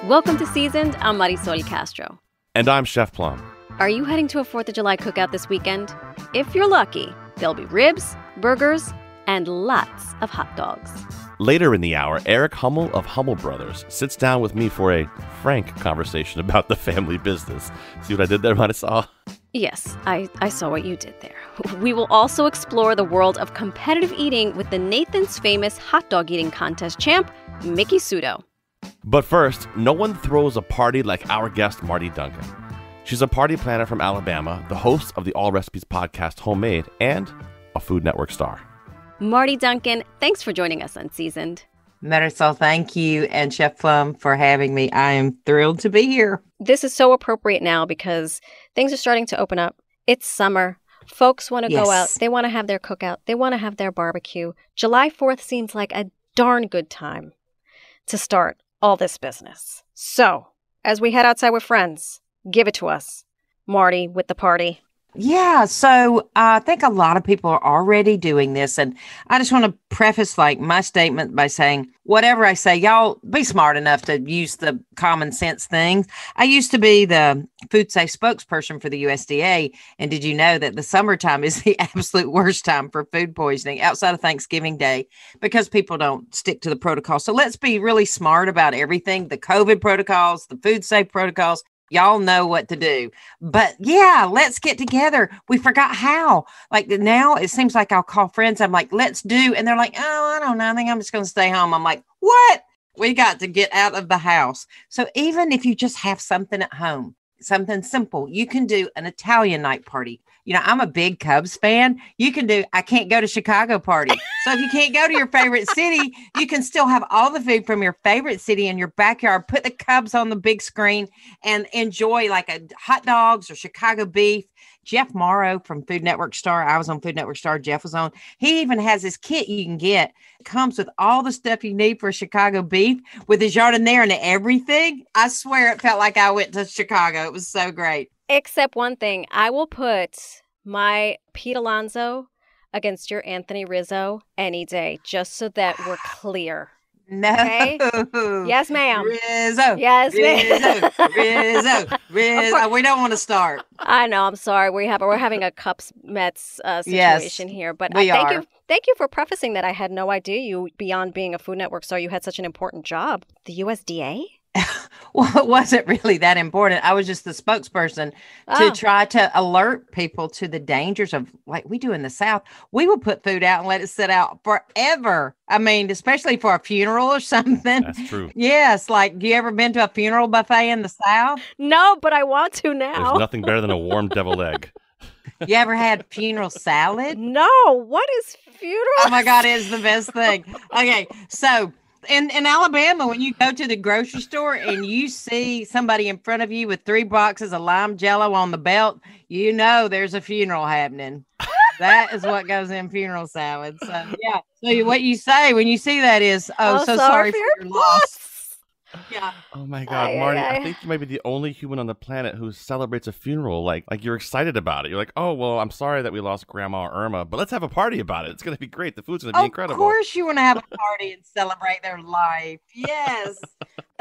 Welcome to Seasoned. I'm Marisol Castro. And I'm Chef Plum. Are you heading to a 4th of July cookout this weekend? If you're lucky, there'll be ribs, burgers, and lots of hot dogs. Later in the hour, Eric Hummel of Hummel Bros sits down with me for a frank conversation about the family business. See what I did there, Marisol? Yes, I saw what you did there. We will also explore the world of competitive eating with the Nathan's Famous hot dog eating contest champ, Miki Sudo. But first, no one throws a party like our guest, Martie Duncan. She's a party planner from Alabama, the host of the All Recipes podcast Homemade, and a Food Network star. Martie Duncan, thanks for joining us on Seasoned. Marisol, thank you, and Chef Plum for having me. I am thrilled to be here. This is so appropriate now because things are starting to open up. It's summer. Folks want to go out. They want to have their cookout. They want to have their barbecue. July 4th seems like a darn good time to start all this business. So, as we head outside with friends, give it to us. Martie with the party. Yeah, so I think a lot of people are already doing this. And I just want to preface my statement by saying, whatever I say, y'all be smart enough to use the common sense things. I used to be the food safe spokesperson for the USDA. And did you know that the summertime is the absolute worst time for food poisoning outside of Thanksgiving Day because people don't stick to the protocol. So let's be really smart about everything, the COVID protocols, the food safe protocols. Y'all know what to do. But yeah, let's get together. We forgot how. Now it seems like I'll call friends. I'm like, let's do. And they're like, oh, I don't know. I think I'm just going to stay home. I'm like, what? We got to get out of the house. So even if you just have something at home, something simple, you can do an Italian night party. You know, I'm a big Cubs fan. You can do, I can't go to Chicago party. So if you can't go to your favorite city, you can still have all the food from your favorite city in your backyard. Put the Cubs on the big screen and enjoy like a hot dogs or Chicago beef. Jeff Morrow from Food Network Star. I was on Food Network Star. Jeff was on. He even has his kit you can get. It comes with all the stuff you need for Chicago beef with his jardiniere and everything. I swear it felt like I went to Chicago. It was so great. Except one thing. I will put my Pete Alonso against your Anthony Rizzo any day, just so that we're clear. No. Okay? Yes, ma'am. Rizzo. Yes, ma'am. Rizzo. We don't want to start. I know. I'm sorry. We're having a Cups Mets situation here, but thank you for prefacing that. I had no idea you, beyond being a Food Network star, you had such an important job. The USDA. Well, it wasn't really that important. I was just the spokesperson to try to alert people to the dangers of, like we do in the South. We will put food out and let it sit out forever. I mean, especially for a funeral or something. That's true. Yes. Do you ever been to a funeral buffet in the South? No, but I want to now. There's nothing better than a warm deviled egg. You ever had funeral salad? No. What is funeral? Oh my God, it's the best thing. Okay. So in Alabama, when you go to the grocery store and you see somebody in front of you with 3 boxes of lime jello on the belt, you know there's a funeral happening. That is what goes in funeral salad. So, yeah. So what you say when you see that is, so sorry for your loss. Yeah. Oh my God, Martie, I think you might be the only human on the planet who celebrates a funeral like you're excited about it. You're like, oh, well, I'm sorry that we lost Grandma Irma, but let's have a party about it. It's going to be great. The food's going to be incredible. Of course you want to have a party and celebrate their life. Yes.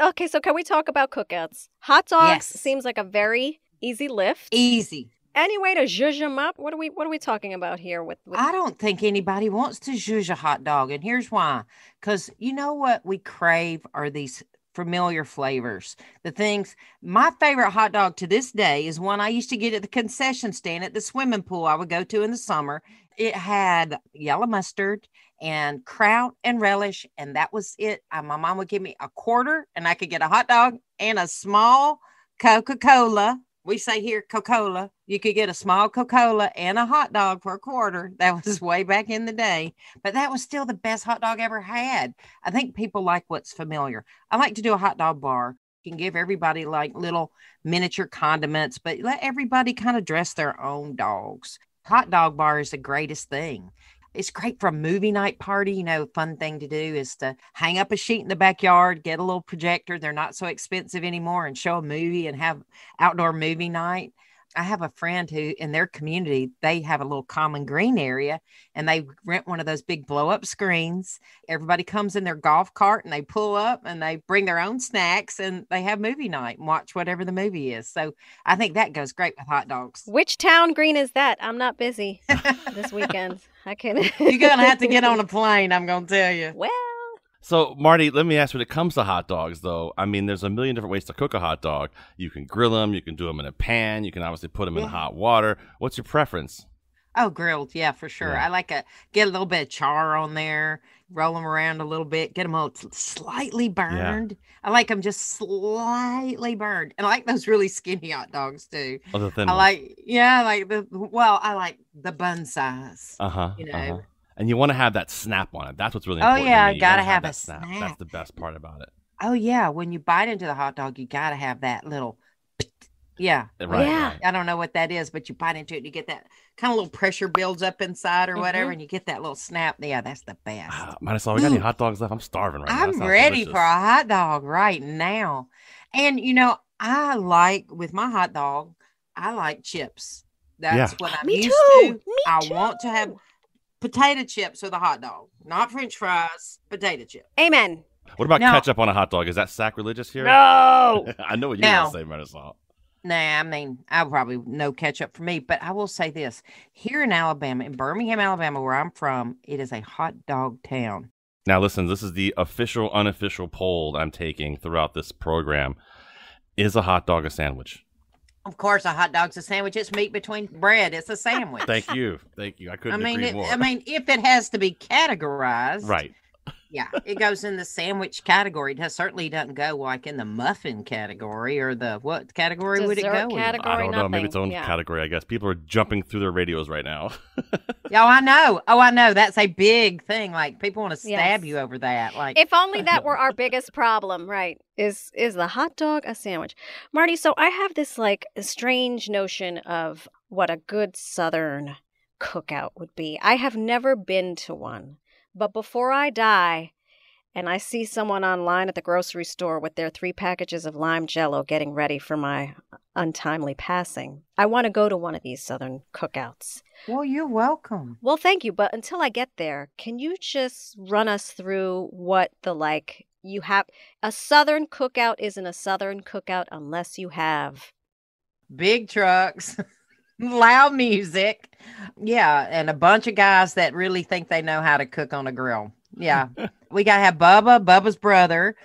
Okay, so can we talk about cookouts? Hot dogs seems like a very easy lift. Easy. Any way to zhuzh them up? What are we talking about here? With I don't think anybody wants to zhuzh a hot dog, and here's why. Because you know what we crave are these familiar flavors. The things, my favorite hot dog to this day is one I used to get at the concession stand at the swimming pool I would go to in the summer. It had yellow mustard and kraut and relish, and that was it. My mom would give me a quarter, and I could get a hot dog and a small Coca-Cola. We say here Coca-Cola. You could get a small Coca-Cola and a hot dog for a quarter. That was way back in the day. But that was still the best hot dog ever had. I think people like what's familiar. I like to do a hot dog bar. You can give everybody like little miniature condiments, but let everybody kind of dress their own dogs. Hot dog bar is the greatest thing. It's great for a movie night party. You know, fun thing to do is to hang up a sheet in the backyard, get a little projector. They're not so expensive anymore, and show a movie and have outdoor movie night. I have a friend who in their community, they have a little common green area and they rent one of those big blow up screens. Everybody comes in their golf cart and they pull up and they bring their own snacks and they have movie night and watch whatever the movie is. So I think that goes great with hot dogs. Which town green is that? I'm not busy this weekend. I can. You're going to have to get on a plane, I'm going to tell you. Well. So, Martie, let me ask you, when it comes to hot dogs, though, I mean, there's a million different ways to cook a hot dog. You can grill them. You can do them in a pan. You can obviously put them in hot water. What's your preference? Oh, grilled. Yeah, for sure. Yeah. I like get a little bit of char on there, roll them around a little bit, get them all slightly burned. Yeah. I like them just slightly burned. And I like those really skinny hot dogs, too. Oh, the thin I ones. I like the bun size. You know. And you want to have that snap on it. That's what's really important. Oh, yeah. You gotta have that a snap. That's the best part about it. Oh, yeah. When you bite into the hot dog, you got to have that little, yeah. Right, yeah. Right. I don't know what that is, but you bite into it and you get that kind of little pressure builds up inside or whatever, and you get that little snap. Yeah, that's the best. Marisol, we got any hot dogs left? I'm starving right now. I'm ready for a hot dog right now. And, you know, with my hot dog, I like chips. That's what I'm used to. I want to have potato chips with a hot dog, not French fries, potato chips. Amen. What about ketchup on a hot dog? Is that sacrilegious here? No. I know what you're going to say, Marisol. Nah, I mean, I'll probably no ketchup for me, but I will say this. Here in Alabama, in Birmingham, Alabama, where I'm from, it is a hot dog town. Now, listen, this is the official, unofficial poll I'm taking throughout this program. Is a hot dog a sandwich? Of course, a hot dog's a sandwich. It's meat between bread. It's a sandwich. Thank you. I couldn't agree more. I mean, if it has to be categorized. Right. Yeah, it goes in the sandwich category. It certainly doesn't go like in the muffin category or the what category would it go in? Category, I don't know. nothing. Maybe its own category, I guess. People are jumping through their radios right now. I know. Oh, I know. That's a big thing. Like people want to stab you over that. Like if only that were our biggest problem, right? Is the hot dog a sandwich? Martie, so I have this like strange notion of what a good Southern cookout would be. I have never been to one. But before I die and I see someone online at the grocery store with their 3 packages of lime jello getting ready for my untimely passing, I want to go to one of these Southern cookouts. Well, you're welcome. Well, thank you. But until I get there, can you just run us through what you have? A Southern cookout isn't a Southern cookout unless you have big trucks. Loud music. Yeah. And a bunch of guys that really think they know how to cook on a grill. Yeah. We got to have Bubba's brother,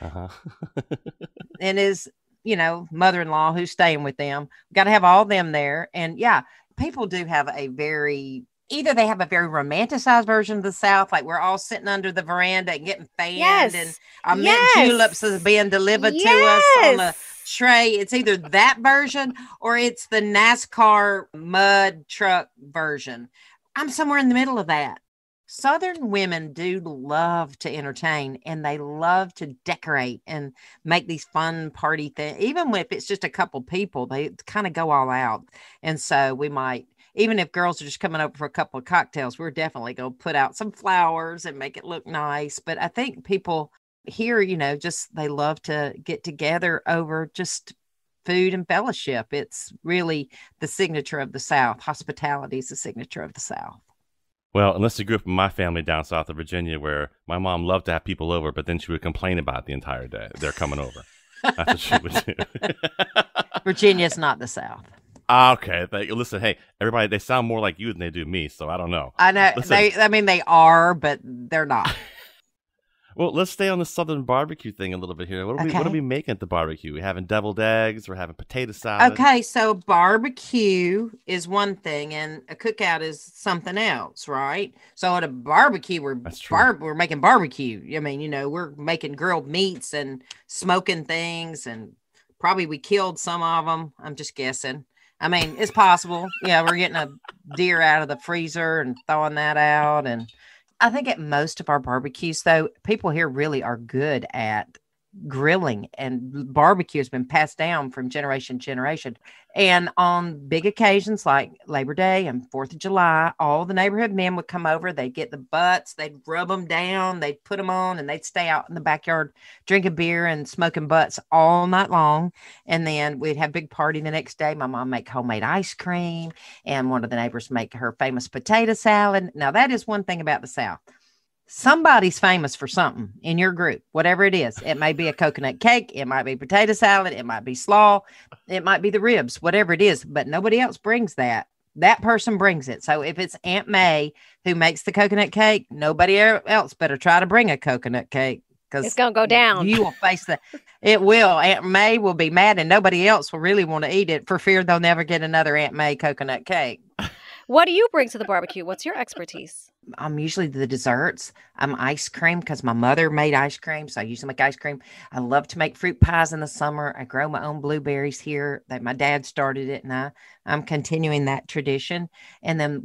and his, mother-in-law who's staying with them. We got to have all them there. And yeah, people do have either they have a very romanticized version of the South, like we're all sitting under the veranda and getting fanned and our mint juleps is being delivered to us on a tray. It's either that version or it's the NASCAR mud truck version. I'm somewhere in the middle of that. Southern women do love to entertain and they love to decorate and make these fun party things. Even if it's just a couple people, they kind of go all out. And so we might, even if girls are just coming over for a couple of cocktails, we're definitely going to put out some flowers and make it look nice. But I think people here, just they love to get together over just food and fellowship. It's really the signature of the South. Hospitality is the signature of the South. Well, unless you grew up in my family down south of Virginia, where my mom loved to have people over, but then she would complain about it the entire day. They're coming over. That's what she would do. Virginia's not the South. Okay. Listen, hey, everybody, they sound more like you than they do me, so I don't know. I know. They are, but they're not. Well, let's stay on the Southern barbecue thing a little bit here. What are we making at the barbecue? We're having deviled eggs. We're having potato salad. Okay, so barbecue is one thing, and a cookout is something else, right? So at a barbecue, we're making barbecue. I mean, we're making grilled meats and smoking things, and probably we killed some of them. I'm just guessing. I mean, it's possible. Yeah, we're getting a deer out of the freezer and throwing that out, and I think at most of our barbecues, though, people here really are good at grilling, and barbecue has been passed down from generation to generation. And on big occasions like Labor Day and 4th of July, all the neighborhood men would come over. They'd get the butts, they'd rub them down, they'd put them on, and they'd stay out in the backyard drinking beer and smoking butts all night long. And then we'd have a big party the next day. My mom make homemade ice cream, and one of the neighbors make her famous potato salad. Now, that is one thing about the South. Somebody's famous for something in your group, whatever it is. It may be a coconut cake. It might be potato salad. It might be slaw. It might be the ribs, whatever it is. But nobody else brings that. That person brings it. So if it's Aunt May who makes the coconut cake, nobody else better try to bring a coconut cake, because it's going to go down. You will face it will. Aunt May will be mad, and nobody else will really want to eat it for fear they'll never get another Aunt May coconut cake. What do you bring to the barbecue? What's your expertise? I'm usually the desserts. I'm ice cream because my mother made ice cream. So I usually make ice cream. I love to make fruit pies in the summer. I grow my own blueberries here. That my dad started it, and I'm continuing that tradition. And then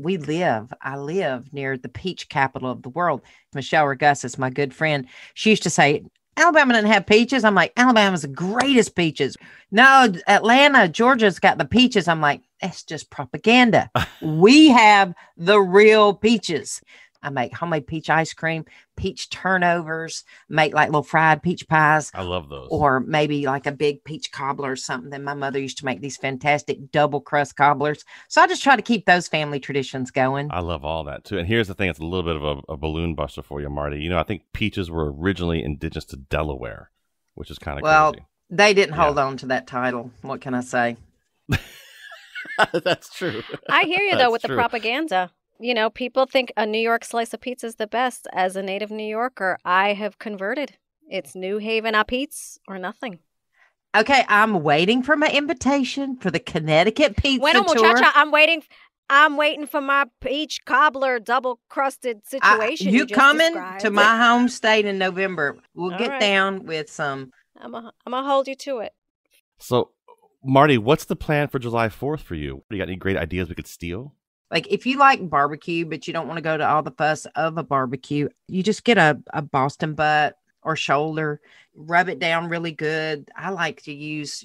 I live near the peach capital of the world. Michelle Regus is my good friend. She used to say, Alabama doesn't have peaches. I'm like, Alabama's the greatest peaches. No, Atlanta, Georgia's got the peaches. I'm like, that's just propaganda. We have the real peaches. I make homemade peach ice cream, peach turnovers, make like little fried peach pies. I love those. Or maybe like a big peach cobbler or something. Then my mother used to make these fantastic double crust cobblers. So I just try to keep those family traditions going. I love all that too. And here's the thing. It's a little bit of a balloon buster for you, Martie. You know, I think peaches were originally indigenous to Delaware, which is kind of crazy. They didn't hold on to that title. What can I say? That's true. I hear you, though, with the propaganda. You know, people think a New York slice of pizza is the best. As a native New Yorker, I have converted. It's New Haven a pizza or nothing. Okay, I'm waiting for my invitation for the Connecticut pizza Bueno, tour. muchacha, I'm waiting for my peach cobbler double crusted situation. You coming to my home state in November? We'll get down with some. I'm gonna hold you to it. So, Martie, what's the plan for July 4th for you? You got any great ideas we could steal? Like, if you like barbecue, but you don't want to go to all the fuss of a barbecue, you just get a Boston butt or shoulder, rub it down really good. I like to use,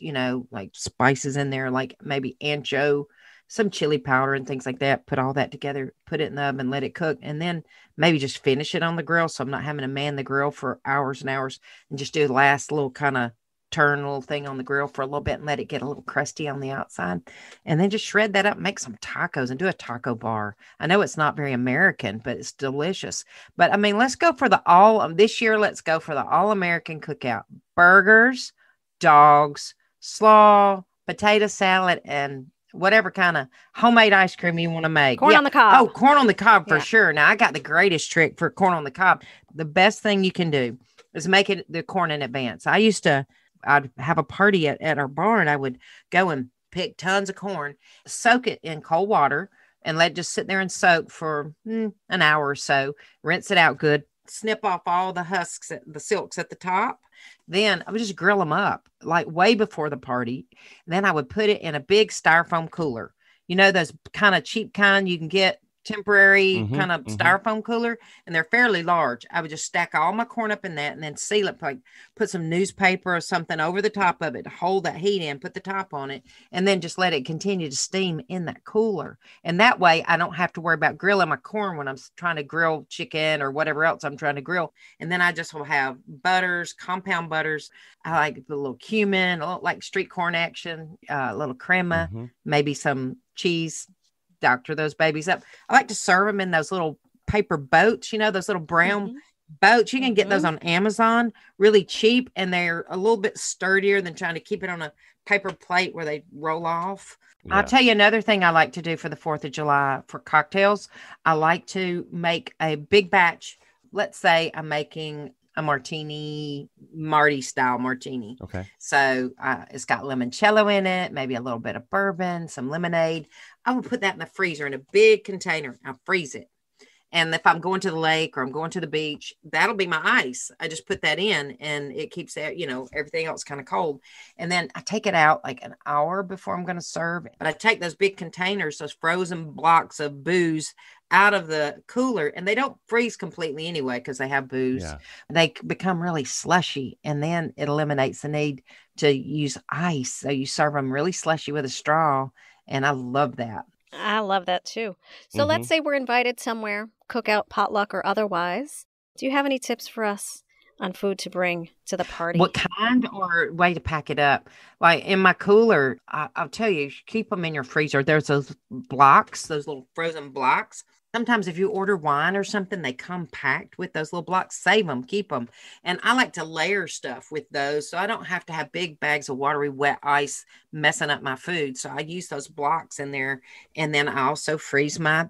like spices in there, like maybe ancho, some chili powder and things like that. Put all that together, put it in the oven, let it cook, and then maybe just finish it on the grill. So I'm not having to man the grill for hours and hours, and just do the last little kind of turn a little thing on the grill for a little bit and let it get a little crusty on the outside, and then just shred that up, make some tacos and do a taco bar. I know it's not very American, but it's delicious. But I mean, let's go for this year. Let's go for the all-American cookout: burgers, dogs, slaw, potato salad, and whatever kind of homemade ice cream you want to make. Corn on the cob. Oh, corn on the cob for sure. Now I got the greatest trick for corn on the cob. The best thing you can do is make the corn in advance. I'd have a party at our barn. I would go and pick tons of corn, soak it in cold water, and let it just sit there and soak for an hour or so. Rinse it out good. Snip off all the husks, the silks at the top. Then I would just grill them up like way before the party. And then I would put it in a big styrofoam cooler. You know, those kind of cheap kind you can get, temporary kind of styrofoam cooler, and they're fairly large. I would just stack all my corn up in that and then seal it, like put some newspaper or something over the top of it to hold that heat in, put the top on it, and then just let it continue to steam in that cooler. And that way I don't have to worry about grilling my corn when I'm trying to grill chicken or whatever else I'm trying to grill. And then I just will have butters, compound butters. I like a little cumin, a little like street corn action, a little crema, maybe some cheese. Doctor those babies up. I like to serve them in those little paper boats, those little brown boats. You can get those on Amazon really cheap, and they're a little bit sturdier than trying to keep it on a paper plate where they roll off. Yeah. I'll tell you another thing I like to do for the 4th of July for cocktails. I like to make a big batch. Let's say I'm making a martini, Martie style martini. Okay. So it's got limoncello in it, maybe a little bit of bourbon, some lemonade. I will put that in the freezer in a big container. I'll freeze it. And if I'm going to the lake or I'm going to the beach, that'll be my ice. I just put that in and it keeps that, everything else kind of cold. And then I take it out like an hour before I'm going to serve. But I take those big containers, those frozen blocks of booze out of the cooler, and they don't freeze completely anyway because they have booze. Yeah. They become really slushy, and then it eliminates the need to use ice. So you serve them really slushy with a straw, and I love that. I love that too. So let's say we're invited somewhere, cookout, potluck, or otherwise. Do you have any tips for us on food to bring to the party? What kind or way to pack it up? Like in my cooler, I'll tell you, keep them in your freezer. There's those blocks, those little frozen blocks. Sometimes if you order wine or something, they come packed with those little blocks. Save them, keep them. And I like to layer stuff with those so I don't have to have big bags of watery, wet ice messing up my food. So I use those blocks in there. And then I also freeze my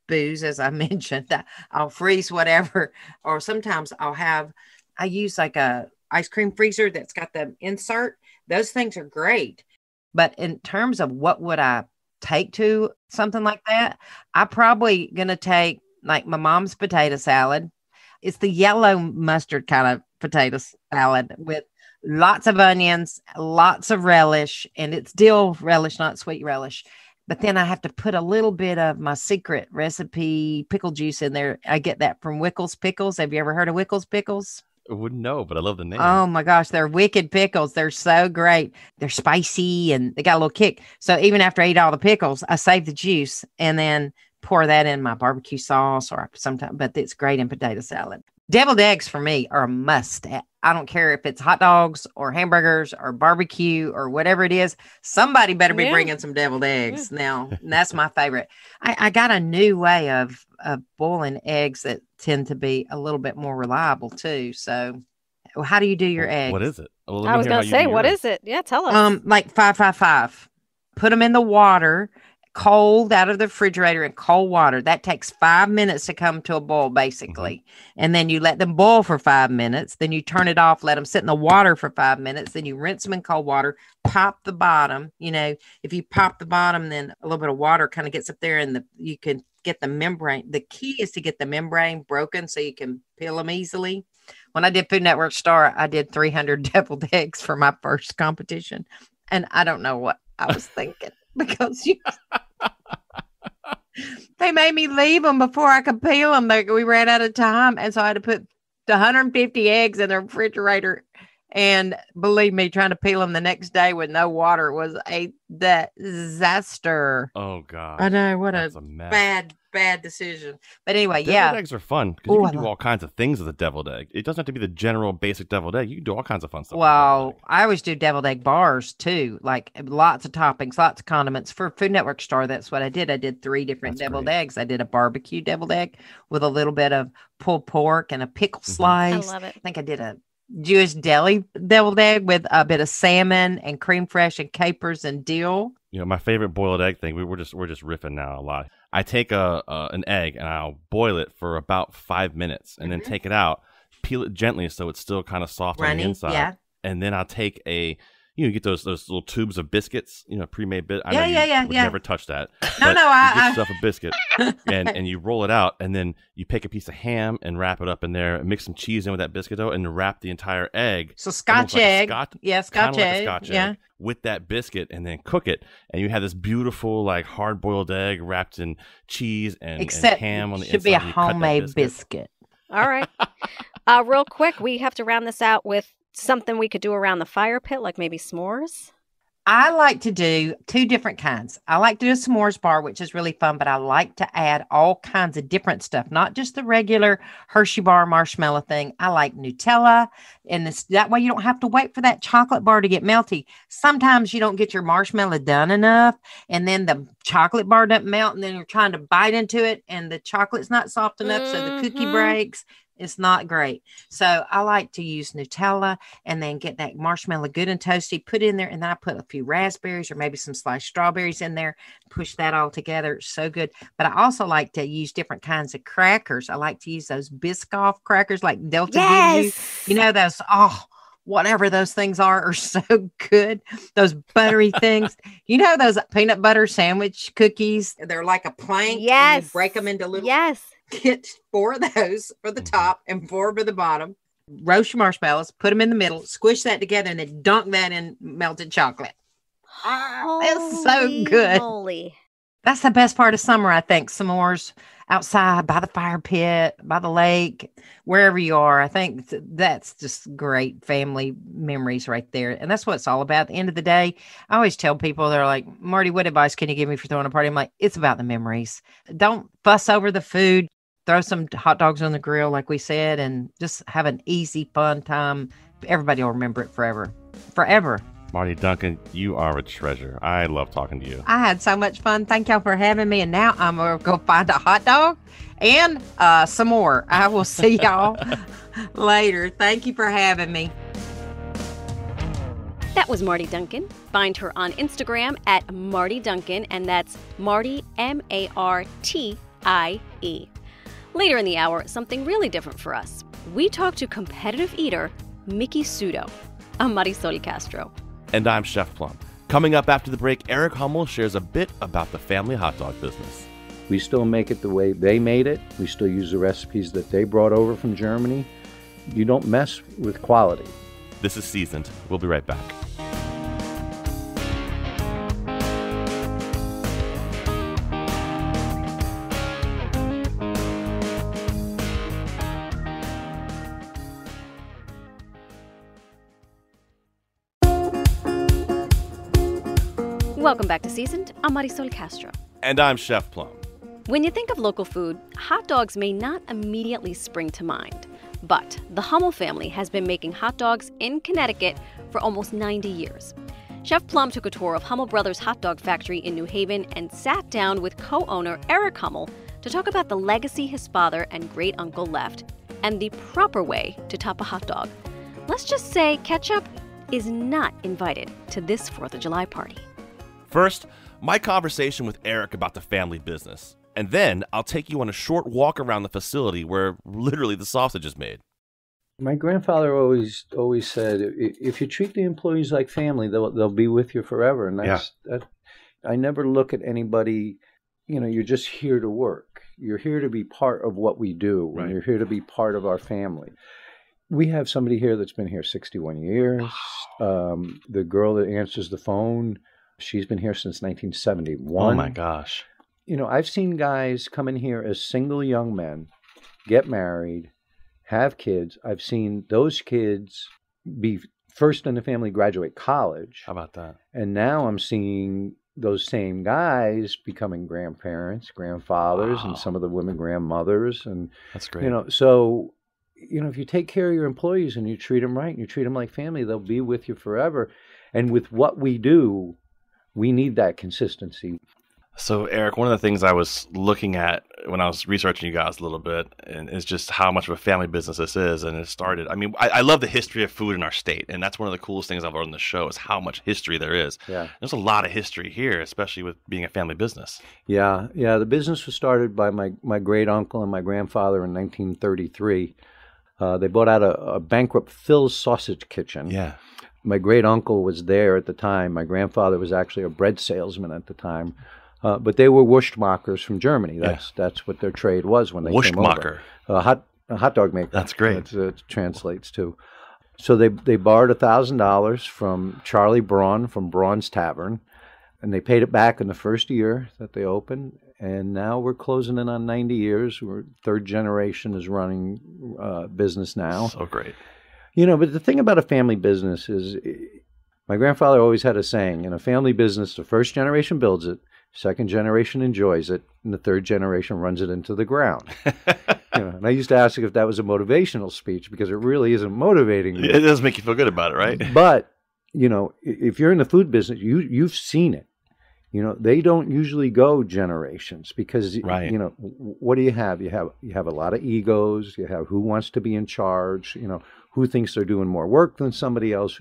booze, as I mentioned. I'll freeze whatever. Or sometimes I use like a ice cream freezer that's got the insert. Those things are great. But in terms of what would I take to something like that, I probably gonna take like my mom's potato salad. It's the yellow mustard kind of potato salad with lots of onions, lots of relish, and it's dill relish, not sweet relish. But then I have to put a little bit of my secret recipe pickle juice in there. I get that from Wickles Pickles. Have you ever heard of Wickles Pickles? I wouldn't know, but I love the name. Oh my gosh, they're wicked pickles. They're so great. They're spicy and they got a little kick. So even after I eat all the pickles, I save the juice and then pour that in my barbecue sauce or sometimes, but it's great in potato salad. Deviled eggs for me are a must. I don't care if it's hot dogs or hamburgers or barbecue or whatever it is. Somebody better be bringing some deviled eggs. Now, that's my favorite. I got a new way of boiling eggs that tend to be a little bit more reliable too. So how do you do your eggs? What is it? Well, I was going to say, what is it? Yeah, tell us. Like 555. Put them in the water, cold out of the refrigerator in cold water. That takes 5 minutes to come to a boil, basically. And then you let them boil for 5 minutes. Then you turn it off, let them sit in the water for 5 minutes. Then you rinse them in cold water, pop the bottom. You know, if you pop the bottom, then a little bit of water kind of gets up there and you can get the membrane. The key is to get the membrane broken so you can peel them easily. When I did Food Network Star, I did 300 deviled eggs for my first competition. And I don't know what I was thinking because they made me leave them before I could peel them. We ran out of time. And so I had to put 150 eggs in the refrigerator. And believe me, trying to peel them the next day with no water was a disaster. Oh, God. I know. What a bad decision. But anyway, deviled eggs are fun because you can do all kinds of things with a deviled egg. It doesn't have to be the general basic deviled egg. You can do all kinds of fun stuff. Well, I always do deviled egg bars too, like lots of toppings, lots of condiments. For Food Network Star, that's what I did. I did 3 different deviled eggs. I did a barbecue deviled egg with a little bit of pulled pork and a pickle slice. I love it. I think I did a Jewish deli deviled egg with a bit of salmon and creme fraiche and capers and dill. You know, my favorite boiled egg thing, we're just riffing now a lot. I take an egg and I'll boil it for about 5 minutes and then take it out, peel it gently so it's still kind of soft on the inside. Yeah. And then I'll take you get those little tubes of biscuits, pre-made bit. I know you would never touch that. No, you I get yourself a biscuit and you roll it out, and then you pick a piece of ham and wrap it up in there, and mix some cheese in with that biscuit dough, and wrap the entire egg. So Scotch egg, Scotch egg, with that biscuit, and then cook it, and you have this beautiful like hard-boiled egg wrapped in cheese and ham on the inside. Should be a homemade biscuit. All right, real quick, we have to round this out with something we could do around the fire pit, like maybe s'mores. I like to do 2 different kinds. I like to do a s'mores bar, which is really fun, but I like to add all kinds of different stuff, not just the regular Hershey bar marshmallow thing. I like Nutella, and that way you don't have to wait for that chocolate bar to get melty. Sometimes you don't get your marshmallow done enough, and then the chocolate bar doesn't melt, and then you're trying to bite into it, and the chocolate's not soft enough, so the cookie breaks. It's not great. So I like to use Nutella and then get that marshmallow good and toasty, put in there. And then I put a few raspberries or maybe some sliced strawberries in there, push that all together. It's so good. But I also like to use different kinds of crackers. I like to use those Biscoff crackers like Delta give you. You know, those, whatever those things are so good. Those buttery things. You know, those peanut butter sandwich cookies. They're like a plank. Yes. And you break them into little. Yes. Get 4 of those for the top and 4 for the bottom. Roast your marshmallows, put them in the middle, squish that together, and then dunk that in melted chocolate. It's so good. Holy. That's the best part of summer, I think. S'mores outside, by the fire pit, by the lake, wherever you are. I think that's just great family memories right there. And that's what it's all about. At the end of the day, I always tell people, they're like, Martie, what advice can you give me for throwing a party? I'm like, it's about the memories. Don't fuss over the food. Throw some hot dogs on the grill, like we said, and just have an easy, fun time. Everybody will remember it forever. Forever. Martie Duncan, you are a treasure. I love talking to you. I had so much fun. Thank y'all for having me. And now I'm going to go find a hot dog and some more. I will see y'all later. Thank you for having me. That was Martie Duncan. Find her on Instagram at Martie Duncan, and that's Martie, Martie. Later in the hour, something really different for us. We talk to competitive eater Miki Sudo. I'm Marisol Castro. And I'm Chef Plum. Coming up after the break, Eric Hummel shares a bit about the family hot dog business. We still make it the way they made it. We still use the recipes that they brought over from Germany. You don't mess with quality. This is Seasoned. We'll be right back. Welcome back to Seasoned. I'm Marisol Castro. And I'm Chef Plum. When you think of local food, hot dogs may not immediately spring to mind. But the Hummel family has been making hot dogs in Connecticut for almost 90 years. Chef Plum took a tour of Hummel Brothers Hot Dog Factory in New Haven and sat down with co-owner Eric Hummel to talk about the legacy his father and great-uncle left and the proper way to top a hot dog. Let's just say ketchup is not invited to this 4th of July party. First, my conversation with Eric about the family business. And then I'll take you on a short walk around the facility where literally the sausage is made. My grandfather always said, if you treat the employees like family, they'll be with you forever. And I never look at anybody, you're just here to work. You're here to be part of what we do. Right. And you're here to be part of our family. We have somebody here that's been here 61 years. Wow. The girl that answers the phone, she's been here since 1971. Oh, my gosh. I've seen guys come in here as single young men, get married, have kids. I've seen those kids be first in the family, graduate college. How about that? And now I'm seeing those same guys becoming grandparents, grandfathers, wow. And some of the women grandmothers. And that's great. So, if you take care of your employees and you treat them right and you treat them like family, they'll be with you forever. And with what we do, we need that consistency. So, Eric, one of the things I was looking at when I was researching you guys a little bit and is just how much of a family business this is. And it started, I love the history of food in our state. And that's one of the coolest things I've learned on the show is how much history there is. Yeah. There's a lot of history here, especially with being a family business. Yeah. The business was started by my great uncle and my grandfather in 1933. They bought out a bankrupt Phil's Sausage Kitchen. Yeah. My great uncle was there at the time. My grandfather was actually a bread salesman at the time. But they were Wurstmachers from Germany. That's what their trade was when they came over. A hot dog maker. That's great. It translates to. So they borrowed $1,000 from Charlie Braun from Braun's Tavern, and they paid it back in the first year that they opened. And now we're closing in on 90 years. We're third generation is running business now. So great. But the thing about a family business is, my grandfather always had a saying: in a family business, the first generation builds it, second generation enjoys it, and the third generation runs it into the ground. And I used to ask if that was a motivational speech because it really isn't motivating me. It does make you feel good about it, right? But, if you're in the food business, you've seen it. They don't usually go generations because, right. What do you have? You have a lot of egos. You have who wants to be in charge, who thinks they're doing more work than somebody else.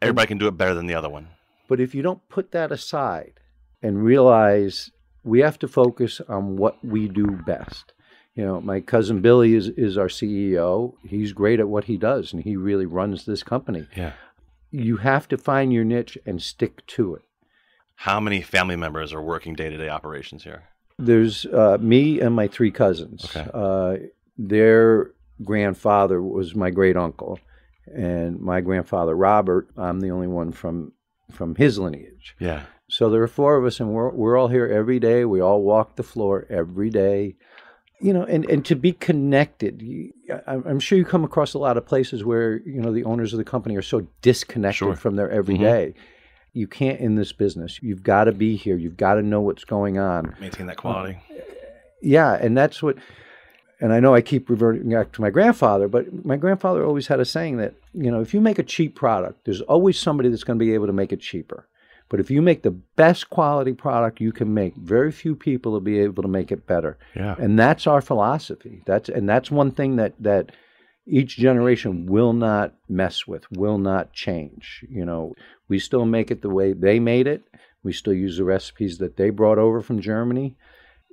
Everybody can do it better than the other one. But if you don't put that aside and realize we have to focus on what we do best. My cousin Billy is our CEO. He's great at what he does, and he really runs this company. Yeah. You have to find your niche and stick to it. How many family members are working day-to-day operations here? There's me and my three cousins. Okay. Their grandfather was my great uncle, and my grandfather Robert, I'm the only one from his lineage. Yeah. So there are 4 of us, and we're all here every day. We all walk the floor every day. You know, and to be connected, I'm sure you come across a lot of places where, you know, the owners of the company are so disconnected from their everyday. You can't in this business. You've got to be here. You've got to know what's going on. Maintain that quality. Yeah, and that's what, and I know I keep reverting back to my grandfather, but my grandfather always had a saying that, you know, if you make a cheap product, there's always somebody that's going to be able to make it cheaper. But if you make the best quality product you can make, very few people will be able to make it better. Yeah. And that's our philosophy. That's one thing that each generation will not mess with, will not change. You know, we still make it the way they made it. We still use the recipes that they brought over from Germany.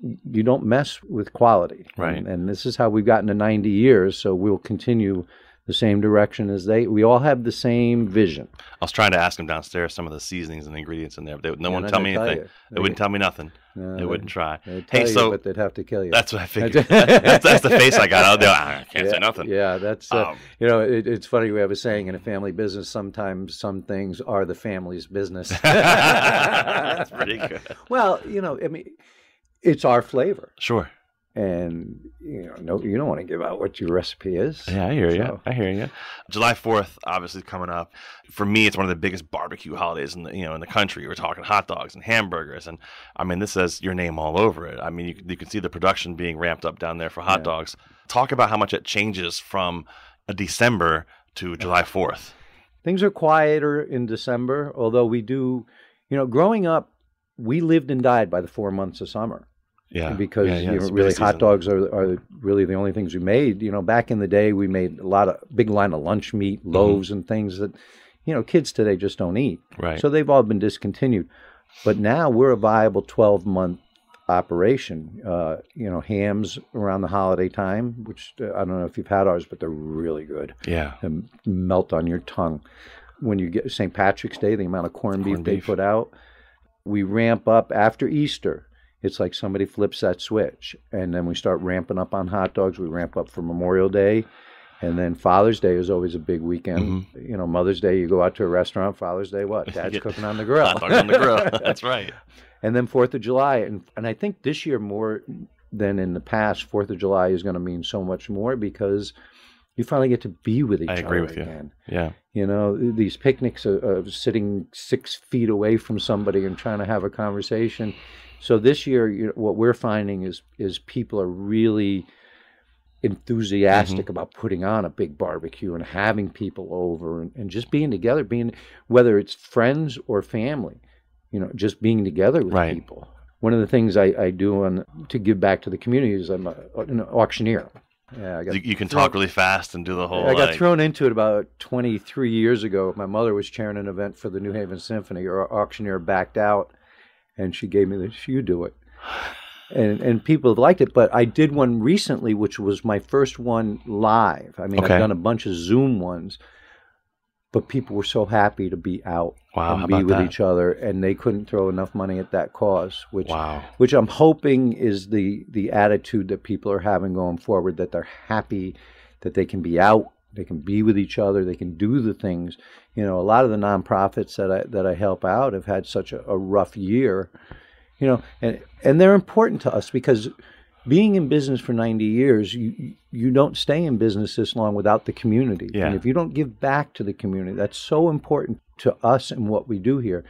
You don't mess with quality. Right. And this is how we've gotten to 90 years, so we'll continue the same direction as they. We all have the same vision. I was trying to ask them downstairs some of the seasonings and ingredients in there. No one would tell me anything. They wouldn't tell me nothing. No, they wouldn't try. Hey, so but they'd have to kill you. That's what I figured. that's the face I got out there. I can't say nothing. Yeah, that's you know, it's funny. We have a saying in a family business. Sometimes some things are the family's business. That's pretty good. Well, you know, I mean, it's our flavor. Sure. And, you know, you don't want to give out what your recipe is. Yeah, I hear you. I hear you. July 4th, obviously, coming up. For me, it's one of the biggest barbecue holidays in the country. We're talking hot dogs and hamburgers. And, I mean, this says your name all over it. I mean, you can see the production being ramped up down there for hot dogs. Talk about how much it changes from a December to July 4th. Things are quieter in December, although we do, you know, growing up, we lived and died by the 4 months of summer. Yeah, because you know, really hot dogs are really the only things we made. You know, back in the day, we made a big line of lunch meat, loaves, and things that, you know, kids today just don't eat. Right. So they've all been discontinued. But now we're a viable 12-month operation. You know, hams around the holiday time, which I don't know if you've had ours, but they're really good. Yeah, they melt on your tongue. When you get St. Patrick's Day, the amount of corned beef they put out, we ramp up after Easter. It's like somebody flips that switch, and then we start ramping up on hot dogs. We ramp up for Memorial Day, and then Father's Day is always a big weekend. You know, Mother's Day, you go out to a restaurant. Father's Day, what? Dad's cooking on the grill. Hot dogs on the grill. That's right. And then 4th of July, and I think this year more than in the past, 4th of July is going to mean so much more because you finally get to be with each other again. I agree with you. Yeah. You know, these picnics of sitting 6 feet away from somebody and trying to have a conversation. So this year, you know, what we're finding is people are really enthusiastic about putting on a big barbecue and having people over and just being together, whether it's friends or family, you know, just being together with people. One of the things I do to give back to the community is I'm an auctioneer. Yeah, you can talk really fast and do the whole. I got thrown into it about 23 years ago. My mother was chairing an event for the New Haven Symphony. Our auctioneer backed out. And she gave me this, you do it. And people have liked it. But I did one recently, which was my first one live. I mean, I've done a bunch of Zoom ones. But people were so happy to be out and be with each other. And they couldn't throw enough money at that cause. Which I'm hoping is the attitude that people are having going forward, that they're happy that they can be out. They can be with each other. They can do the things. You know, a lot of the nonprofits that I help out have had such a rough year. You know, and they're important to us because being in business for 90 years, you don't stay in business this long without the community. Yeah. And if you don't give back to the community, that's so important to us and what we do here,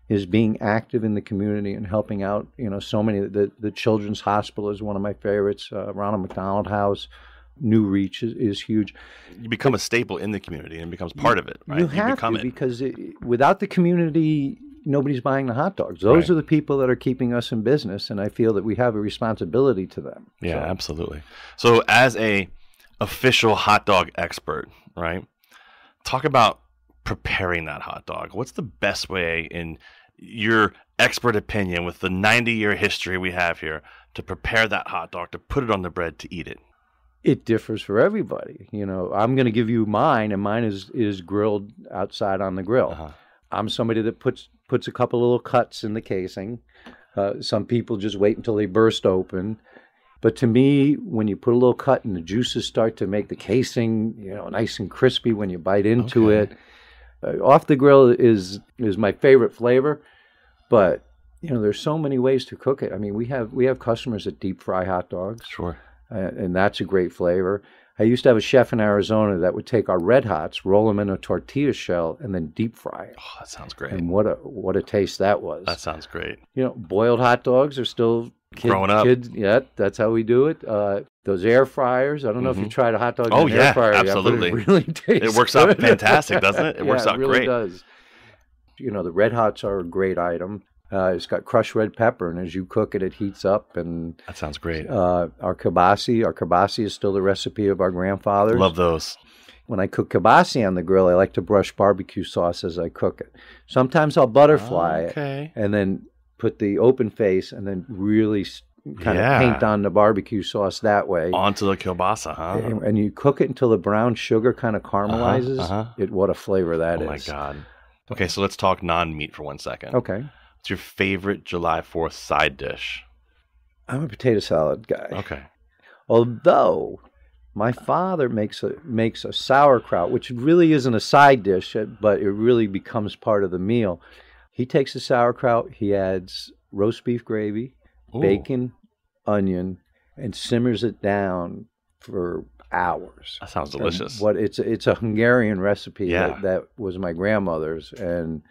is being active in the community and helping out. You know, so many. The Children's Hospital is one of my favorites. Ronald McDonald House. New Reach is huge. You become a staple in the community and becomes part of it, right? You have to, because without the community, nobody's buying the hot dogs. Those are the people that are keeping us in business, and I feel that we have a responsibility to them. Yeah, absolutely. So as a official hot dog expert, right, talk about preparing that hot dog. What's the best way, in your expert opinion, with the 90-year history we have here, to prepare that hot dog, to put it on the bread, to eat it? It differs for everybody. You know, I'm going to give you mine, and mine is grilled outside on the grill. I'm somebody that puts a couple little cuts in the casing. Some people just wait until they burst open. But to me, when you put a little cut and the juices start to make the casing, you know, nice and crispy when you bite into it, off the grill is my favorite flavor. But there's so many ways to cook it. I mean, we have customers that deep fry hot dogs. Sure. And that's a great flavor. I used to have a chef in Arizona that would take our red hots, roll them in a tortilla shell, and then deep fry it. Oh, that sounds great. And what a taste that was. That sounds great. Boiled hot dogs are still growing up. Yeah, that's how we do it. Those air fryers. I don't know if you tried a hot dog in an air fryer. Absolutely. But it really tastes It works out fantastic, doesn't it? It works out really great. Does. The red hots are a great item. It's got crushed red pepper, and as you cook it, it heats up. And that sounds great. Our kibasi is still the recipe of our grandfathers. Love those. When I cook kibasi on the grill, I like to brush barbecue sauce as I cook it. Sometimes I'll butterfly it and then put the open face and then really kind of paint on the barbecue sauce that way. Onto the kielbasa, huh? And you cook it until the brown sugar kind of caramelizes. What a flavor that is. Oh, my God. Okay, so let's talk non-meat for 1 second. Okay. What's your favorite July 4th side dish? I'm a potato salad guy. Okay. Although my father makes a sauerkraut, which really isn't a side dish, but it really becomes part of the meal. He takes the sauerkraut, he adds roast beef gravy, bacon, onion, and simmers it down for hours. That sounds delicious. It's a Hungarian recipe that was my grandmother's, and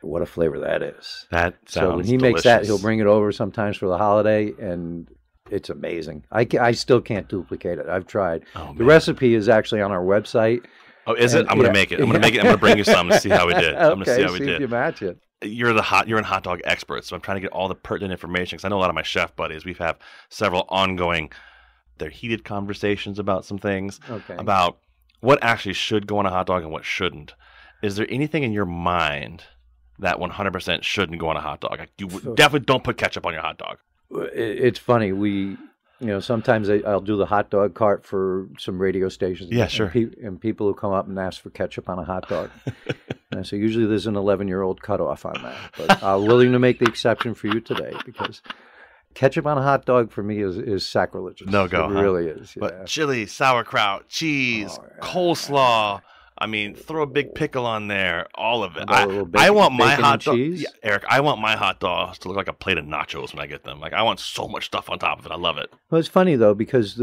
what a flavor that is. That sounds So when he delicious. makes that, he'll bring it over sometimes for the holiday, and it's amazing. I still can't duplicate it. I've tried. The recipe is actually on our website. Oh, is it? I'm going to make it. I'm going to make it. I'm going to bring you some to see how we did. I'm going to see how we did. If you match it. You're a hot dog expert, so I'm trying to get all the pertinent information because I know a lot of my chef buddies. We've had several ongoing, they're heated conversations about some things, about what actually should go on a hot dog and what shouldn't. Is there anything in your mind that 100% shouldn't go on a hot dog? Like, you definitely don't put ketchup on your hot dog. It's funny. Sometimes I'll do the hot dog cart for some radio stations. Yeah, sure. And people will come up and ask for ketchup on a hot dog. And so usually there's an 11-year-old cutoff on that. But I'm willing to make the exception for you today because ketchup on a hot dog for me is sacrilegious. No go. It really is. Yeah. But chili, sauerkraut, cheese, coleslaw. I mean, throw a big pickle on there, all of it. I want my hot dog. Yeah, Eric, I want my hot dogs to look like a plate of nachos when I get them. Like, I want so much stuff on top of it. I love it. Well, it's funny though because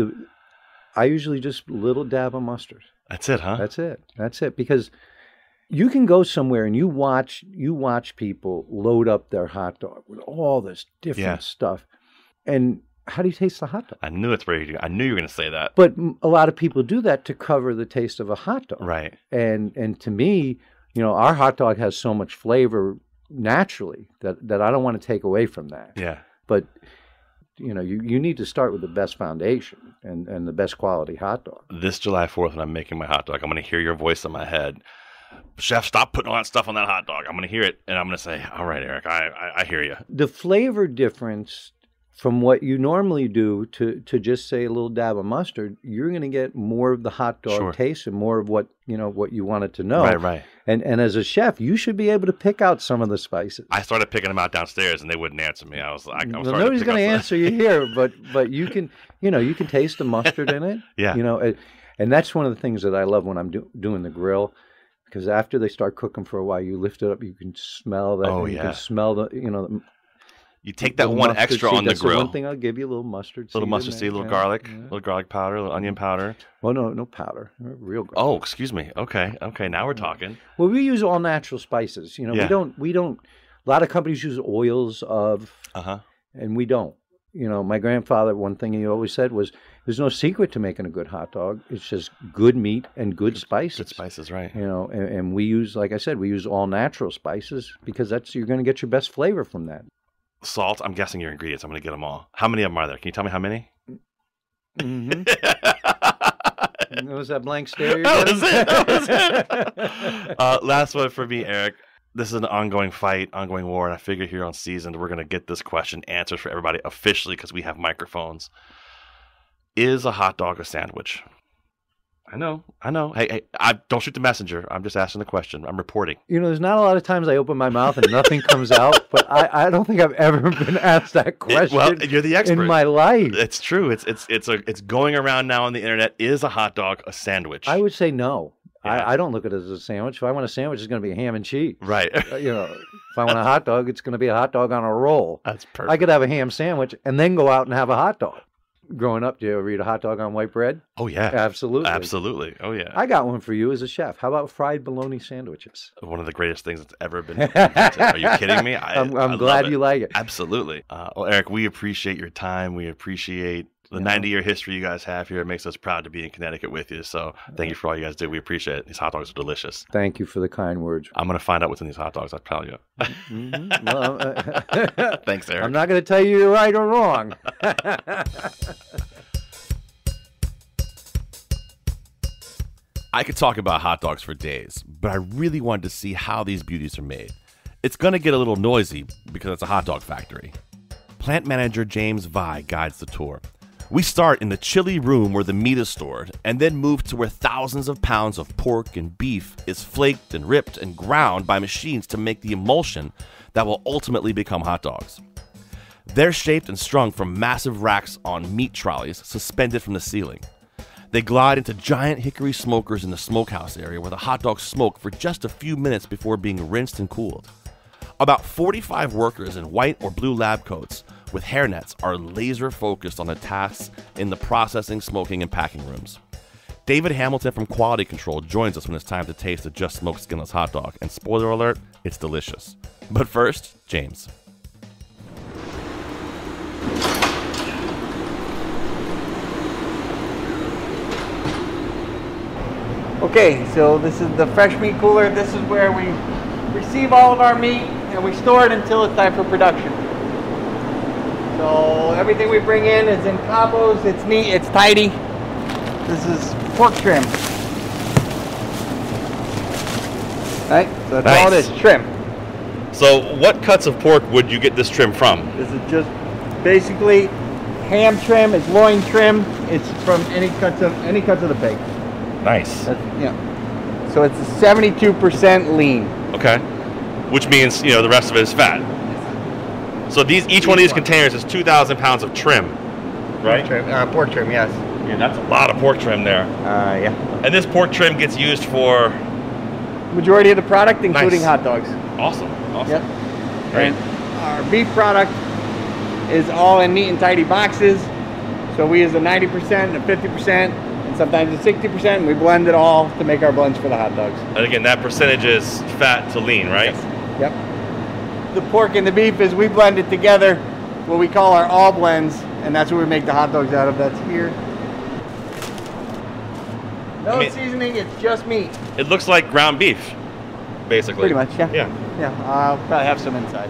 I usually just little dab of mustard. That's it, huh? That's it. Because you can go somewhere and you watch people load up their hot dog with all this different stuff, and how do you taste the hot dog? I knew it's ready. I knew you were going to say that. But a lot of people do that to cover the taste of a hot dog. Right. And to me, our hot dog has so much flavor naturally that I don't want to take away from that. Yeah. But, you need to start with the best foundation and the best quality hot dog. This July 4th when I'm making my hot dog, I'm going to hear your voice in my head. Chef, stop putting all that stuff on that hot dog. I'm going to hear it, and I'm going to say, all right, Eric, I hear you. The flavor difference from what you normally do to just say a little dab of mustard, you're going to get more of the hot dog taste and more of what you wanted to know. Right. And as a chef, you should be able to pick out some of the spices. I started picking them out downstairs, and they wouldn't answer me. I was nobody's going to answer you here, but you can you can taste the mustard in it. Yeah. And that's one of the things that I love when I'm doing the grill. Because after they start cooking for a while, you lift it up, you can smell that. You can smell the. You take that one extra on the grill. One thing I'll give you, a little mustard seed. Little mustard seed, little garlic, little garlic powder, little onion powder. Well, no powder, real garlic. Oh, excuse me. Okay, now we're talking. Well, we use all natural spices. We don't. A lot of companies use oils of, and we don't. My grandfather, one thing he always said was, "There's no secret to making a good hot dog. It's just good meat and good spices." Good spices, right? And we use, like I said, we use all natural spices because you're going to get your best flavor from that. Salt, I'm guessing your ingredients. I'm going to get them all. How many of them are there? Can you tell me how many? Mm-hmm. Was that blank stare? That was it. Last one for me, Eric. This is an ongoing fight, ongoing war, and I figure here on Seasoned, we're going to get this question answered for everybody officially because we have microphones. Is a hot dog a sandwich? I know. Hey, don't shoot the messenger. I'm just asking the question. I'm reporting. There's not a lot of times I open my mouth and nothing comes out, but I don't think I've ever been asked that question. Well, you're the expert in my life. It's true. It's going around now on the internet. Is a hot dog a sandwich? I would say no. Yeah. I don't look at it as a sandwich. If I want a sandwich, it's going to be ham and cheese. Right. If I want a hot dog, it's going to be a hot dog on a roll. That's perfect. I could have a ham sandwich and then go out and have a hot dog. Growing up, do you ever eat a hot dog on white bread? Oh, yeah. Absolutely. Absolutely. Oh, yeah. I got one for you as a chef. How about fried bologna sandwiches? One of the greatest things that's ever been invented. Are you kidding me? I'm glad you like it. Absolutely. Well, Eric, we appreciate your time. We appreciate the 90-year history you guys have here. It makes us proud to be in Connecticut with you. So thank you for all you guys do. We appreciate it. These hot dogs are delicious. Thank you for the kind words. I'm going to find out what's in these hot dogs. I'll tell you. Well, thanks, Eric. I'm not going to tell you you're right or wrong. I could talk about hot dogs for days, but I really wanted to see how these beauties are made. It's going to get a little noisy because it's a hot dog factory. Plant manager James Vi guides the tour. We start in the chilly room where the meat is stored, and then move to where thousands of pounds of pork and beef is flaked and ripped and ground by machines to make the emulsion that will ultimately become hot dogs. They're shaped and strung from massive racks on meat trolleys suspended from the ceiling. They glide into giant hickory smokers in the smokehouse area where the hot dogs smoke for just a few minutes before being rinsed and cooled. About 45 workers in white or blue lab coats with hairnets are laser focused on the tasks in the processing, smoking, and packing rooms. David Hamilton from Quality Control joins us when it's time to taste a Just Smoked Skinless hot dog, and spoiler alert, it's delicious. But first, James. Okay, so this is the fresh meat cooler. This is where we receive all of our meat and we store it until it's time for production. So everything we bring in is in combos, it's neat, it's tidy. This is pork trim. Right, so that's all it is, trim. So what cuts of pork would you get this trim from? This is just basically ham trim, it's loin trim, it's from any cuts of the pig. Nice. Yeah. So it's 72% lean. Okay. Which means, the rest of it is fat. So each one of these containers is 2,000 pounds of trim, right? Pork trim, yes. Yeah, that's a lot of pork trim there. Yeah. And this pork trim gets used for? Majority of the product, including hot dogs. Awesome. Yep. And our beef product is all in neat and tidy boxes. So we use a 90%, a 50%. Sometimes it's 60%, and we blend it all to make our blends for the hot dogs. And again, that percentage is fat to lean, right? Yes. Yep. The pork and the beef is we blend it together, what we call our all blends, and that's what we make the hot dogs out of. That's here. No seasoning, it's just meat. It looks like ground beef, basically. Pretty much, yeah. Yeah. I'll probably have some inside.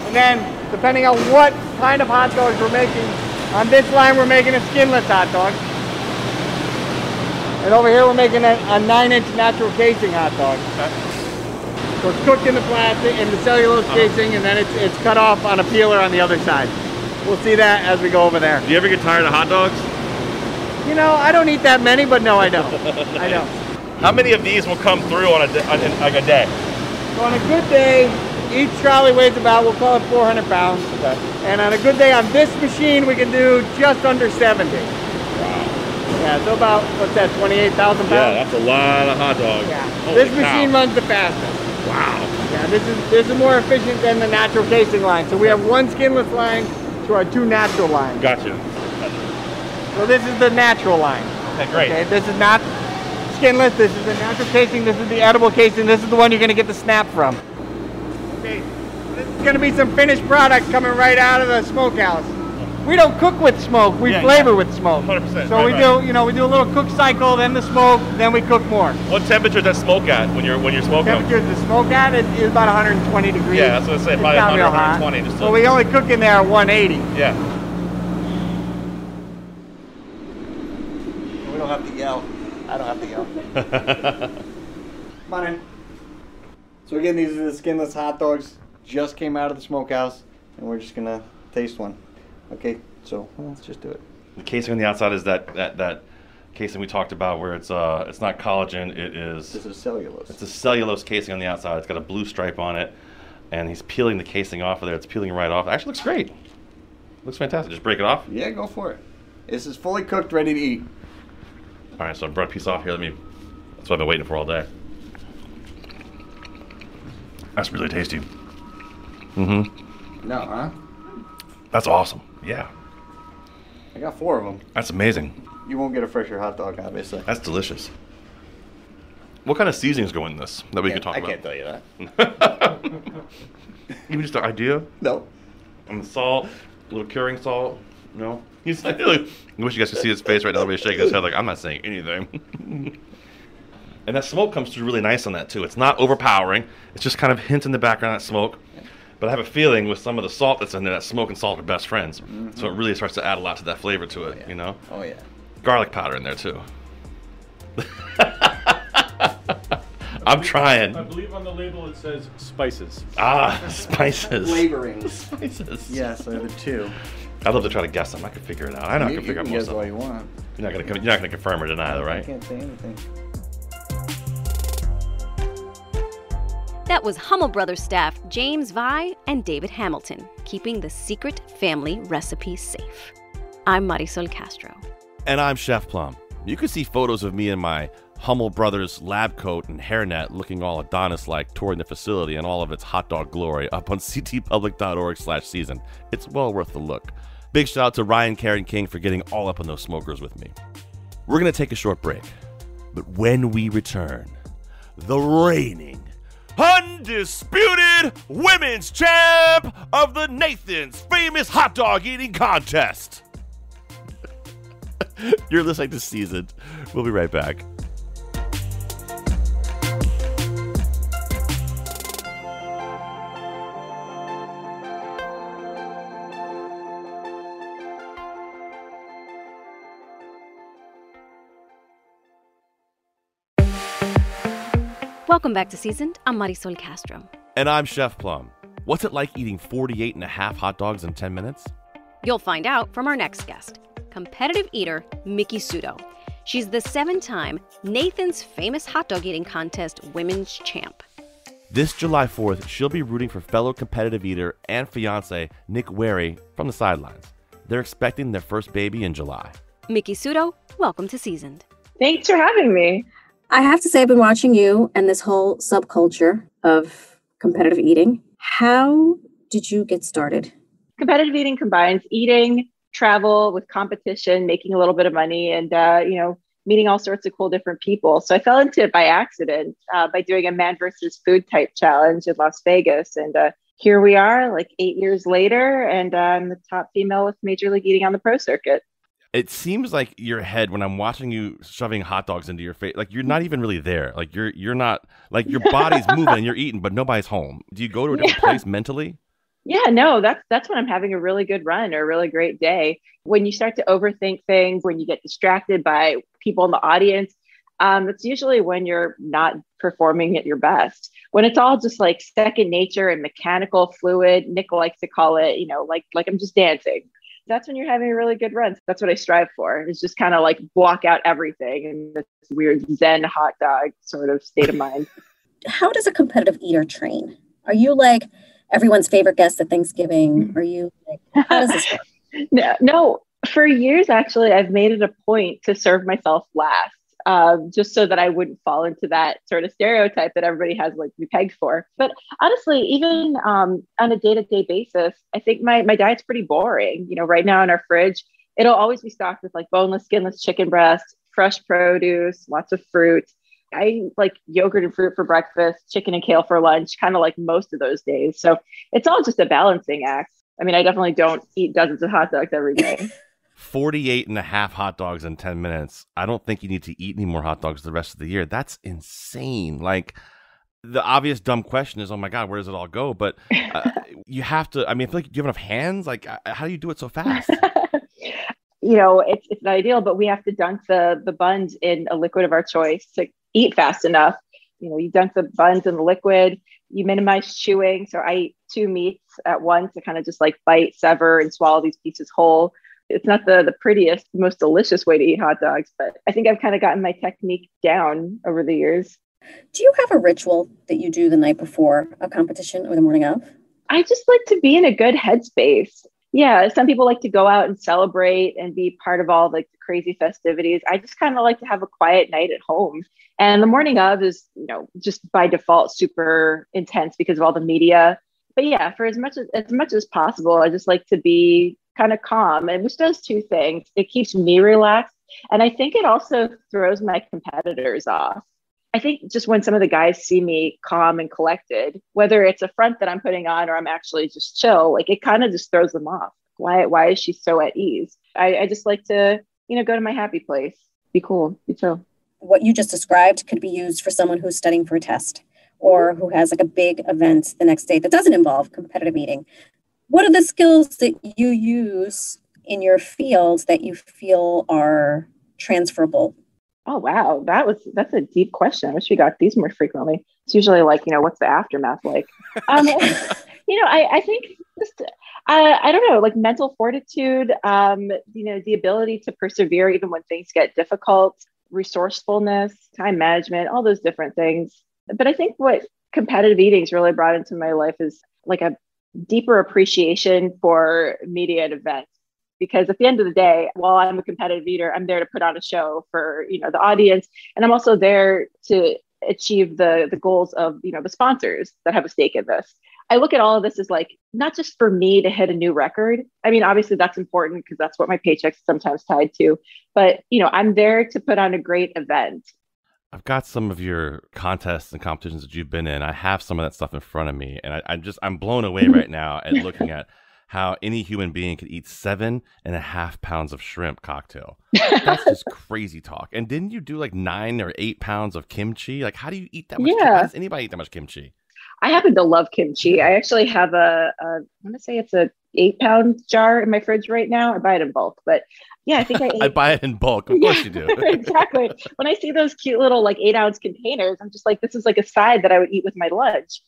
And then, depending on what kind of hot dogs we're making, on this line we're making a skinless hot dog. And over here we're making a 9-inch natural casing hot dog. Okay. So it's cooked in the plastic, in the cellulose casing, and then it's cut off on a peeler on the other side. We'll see that as we go over there. Do you ever get tired of hot dogs? I don't eat that many, but no, I don't. I don't. How many of these will come through on a day? So on a good day, each trolley weighs about, we'll call it 400 pounds. Okay. And on a good day on this machine, we can do just under 70. Wow. Yeah, so about, what's that, 28,000 pounds? Yeah, that's a lot of hot dogs. Yeah. This machine runs the fastest. Wow. Yeah, this is more efficient than the natural casing line. So we have one skinless line to our two natural lines. Gotcha. So this is the natural line. Okay, great. Okay, this is not skinless, this is the natural casing, this is the edible casing, this is the one you're going to get the snap from. Okay, this is going to be some finished product coming right out of the smokehouse. We don't cook with smoke, we flavor with smoke. 100%. So we do a little cook cycle, then the smoke, then we cook more. What temperature does that smoke at when you're smoking? Temperature the smoke at is about 120 degrees. Yeah, that's what I say, probably 100, 120. So we only cook in there at 180. Yeah. We don't have to yell. I don't have to yell. Come on in. So again, these are the skinless hot dogs. Just came out of the smokehouse, and we're just gonna taste one. Okay, so let's just do it. The casing on the outside is that casing we talked about, where it's not collagen. This is cellulose. It's a cellulose casing on the outside. It's got a blue stripe on it, and he's peeling the casing off of there. It's peeling right off. It actually looks great. Looks fantastic. Just break it off. Yeah, go for it. This is fully cooked, ready to eat. All right, so I brought a piece off here. Let me That's what I've been waiting for all day. That's really tasty. Mm-hmm. No, huh? That's awesome. Yeah. I got 4 of them. That's amazing. You won't get a fresher hot dog, obviously. That's delicious. What kind of seasonings go in this that we can talk about? I can't tell you that. Even just an idea? No. And the salt, a little curing salt. No. He's like, I wish you guys could see his face right now. Everybody's shaking his head like, I'm not saying anything. And that smoke comes through really nice on that too. It's not overpowering. It's just kind of hints in the background of that smoke. But I have a feeling with some of the salt that's in there, that smoke and salt are best friends. Mm-hmm. So it really starts to add a lot to that flavor to it, you know? Oh, yeah. Garlic powder in there too. I'm trying. I believe on the label it says spices. Ah, spices. Flavorings. Spices. Yes, there are the 2. I'd love to try to guess them. I could figure it out. I know I can figure out most of them. You You want. You're not gonna confirm or deny, though, right? I can't say anything. That was Hummel Brothers staff James Vi and David Hamilton, keeping the secret family recipe safe. I'm Marisol Castro. And I'm Chef Plum. You can see photos of me in my Hummel Brothers lab coat and hairnet looking all Adonis-like touring the facility in all of its hot dog glory up on ctpublic.org/season. It's well worth the look. Big shout out to Ryan Karen King for getting all up on those smokers with me. We're going to take a short break. But when we return, the reigning, undisputed women's champ of the Nathan's Famous Hot Dog Eating Contest. You're listening to Seasoned. We'll be right back. Welcome back to Seasoned. I'm Marisol Castro. And I'm Chef Plum. What's it like eating 48 and a half hot dogs in 10 minutes? You'll find out from our next guest, competitive eater Miki Sudo. She's the 7-time Nathan's Famous Hot Dog Eating Contest women's champ. This July 4th, she'll be rooting for fellow competitive eater and fiance Nick Wary from the sidelines. They're expecting their first baby in July. Miki Sudo, welcome to Seasoned. Thanks for having me. I have to say, I've been watching you and this whole subculture of competitive eating. How did you get started? Competitive eating combines eating, travel with competition, making a little bit of money, and, meeting all sorts of cool different people. So I fell into it by accident by doing a man versus food type challenge in Las Vegas. And here we are like 8 years later, and I'm the top female with Major League Eating on the pro circuit. It seems like your head, when I'm watching you shoving hot dogs into your face, like you're not even really there. Like you're not, like your body's moving and you're eating, but nobody's home. Do you go to a different place mentally? Yeah, no, that's when I'm having a really good run or a really great day. When you start to overthink things, when you get distracted by people in the audience, it's usually when you're not performing at your best. When it's all just like second nature and mechanical fluid, Nick likes to call it, like I'm just dancing. That's when you're having a really good run. That's what I strive for, is just kind of like block out everything in this weird Zen hot dog sort of state of mind. How does a competitive eater train? Are you like everyone's favorite guest at Thanksgiving? Are you like, how does this work? No, for years, actually, I've made it a point to serve myself last. Just so that I wouldn't fall into that sort of stereotype that everybody has like me pegged for. But honestly, even on a day-to-day basis, I think my diet's pretty boring. Right now in our fridge, it'll always be stocked with like boneless, skinless chicken breast, fresh produce, lots of fruit. I like yogurt and fruit for breakfast, chicken and kale for lunch, kind of like most of those days. So it's all just a balancing act. I mean, I definitely don't eat dozens of hot dogs every day. 48 and a half hot dogs in 10 minutes. I don't think you need to eat any more hot dogs the rest of the year. That's insane. Like, the obvious dumb question is, oh my God, where does it all go? But you have to, I mean, I feel like you have enough hands. Like, how do you do it so fast? It's not ideal, but we have to dunk the buns in a liquid of our choice to eat fast enough. You dunk the buns in the liquid, you minimize chewing. So I eat 2 meats at once to kind of just like bite, sever, and swallow these pieces whole. It's not the prettiest, most delicious way to eat hot dogs, but I think I've kind of gotten my technique down over the years. Do you have a ritual that you do the night before a competition or the morning of? I just like to be in a good headspace. Yeah, some people like to go out and celebrate and be part of all like the crazy festivities. I just kind of like to have a quiet night at home. And the morning of is, just by default super intense because of all the media. But yeah, for as much as possible, I just like to be kind of calm, and which does two things. It keeps me relaxed, and I think it also throws my competitors off. I think just when some of the guys see me calm and collected, whether it's a front that I'm putting on or I'm actually just chill, like it kind of just throws them off. Why is she so at ease? I just like to, go to my happy place, be cool, be chill. What you just described could be used for someone who's studying for a test or who has like a big event the next day that doesn't involve competitive eating. What are the skills that you use in your field that you feel are transferable? Oh, wow. That's a deep question. I wish we got these more frequently. It's usually like, what's the aftermath like? I think just, I don't know, like mental fortitude, the ability to persevere even when things get difficult, resourcefulness, time management, all those different things. But I think what competitive eating's really brought into my life is like a deeper appreciation for media and events. Because at the end of the day, while I'm a competitive eater, I'm there to put on a show for, the audience. And I'm also there to achieve the goals of, the sponsors that have a stake in this. I look at all of this as like, not just for me to hit a new record. I mean, obviously that's important because that's what my paycheck's sometimes tied to. But, I'm there to put on a great event. I've got some of your contests and competitions that you've been in. I have some of that stuff in front of me. And I'm blown away right now at looking at how any human being could eat 7.5 pounds of shrimp cocktail. That's just crazy talk. And didn't you do like 9 or 8 pounds of kimchi? Like, how do you eat that much? Yeah. How does anybody eat that much kimchi? I happen to love kimchi. I actually have I want to say it's a 8-pound jar in my fridge right now. I buy it in bulk, but yeah, I think I buy it in bulk. Of course you do. Exactly. When I see those cute little like 8-ounce containers, I'm just like, this is like a side that I would eat with my lunch.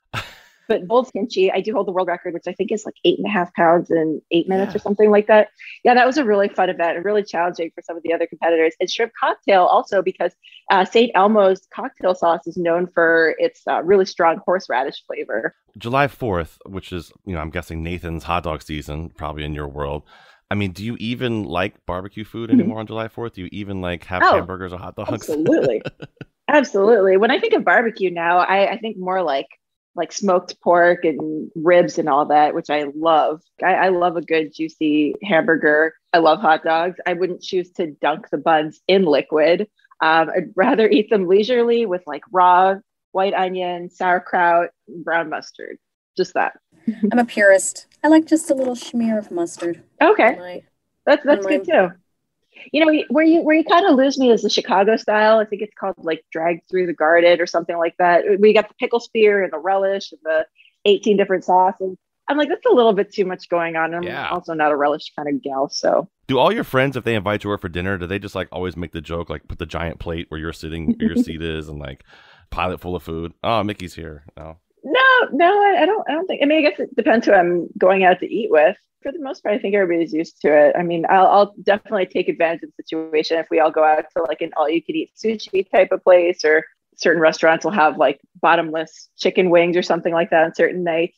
But bold kimchi, I do hold the world record, which I think is like 8.5 pounds in 8 minutes or something like that. Yeah, that was a really fun event and really challenging for some of the other competitors. And shrimp cocktail also because St. Elmo's cocktail sauce is known for its really strong horseradish flavor. July 4th, which is, I'm guessing Nathan's hot dog season, probably in your world. I mean, do you even like barbecue food anymore on July 4th? Do you even like have hamburgers or hot dogs? Absolutely. Absolutely. When I think of barbecue now, I think more like smoked pork and ribs and all that, which I love. I love a good juicy hamburger. I love hot dogs. I wouldn't choose to dunk the buns in liquid. I'd rather eat them leisurely with like raw white onion, sauerkraut, brown mustard. Just that. I'm a purist. I like just a little smear of mustard. Okay. That's good too. Where you kind of lose me is the Chicago style. I think it's called like dragged through the garden or something like that. We got the pickle spear and the relish and the 18 different sauces. I'm like, that's a little bit too much going on. I'm also not a relish kind of gal. So do all your friends, if they invite you over for dinner, do they just like always make the joke, like put the giant plate where you're sitting, where your seat is, and like pile it full of food? Oh, Mickey's here. No, I don't think. I mean, I guess it depends who I'm going out to eat with. For the most part, I think everybody's used to it. I mean, I'll definitely take advantage of the situation if we all go out to like an all-you-can-eat sushi type of place, or certain restaurants will have like bottomless chicken wings or something like that on certain nights.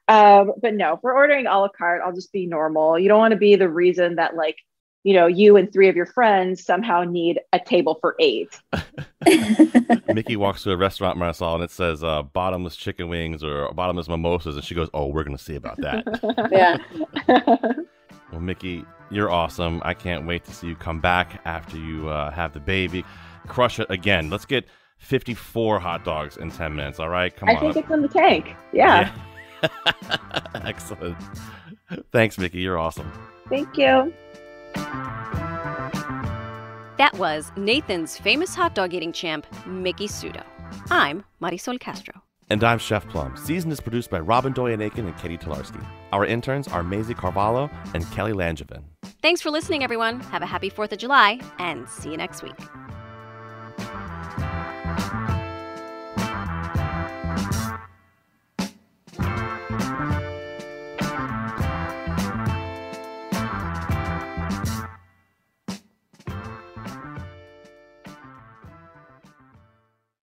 But no, if we're ordering a la carte, I'll just be normal. You don't want to be the reason that like, you and 3 of your friends somehow need a table for 8. Miki walks to a restaurant, Marisol, and it says bottomless chicken wings or bottomless mimosas. And she goes, oh, we're going to see about that. Yeah. Well, Miki, you're awesome. I can't wait to see you come back after you have the baby. Crush it again. Let's get 54 hot dogs in 10 minutes. All right. Come on. I think it's in the tank. Yeah. Excellent. Thanks, Miki. You're awesome. Thank you. That was Nathan's famous hot dog eating champ, Miki Sudo. I'm Marisol Castro. And I'm Chef Plum. Season is produced by Robin Doyen-Aiken and Katie Tolarski. Our interns are Maisie Carvalho and Kelly Langevin. Thanks for listening, everyone. Have a happy 4th of July, and see you next week.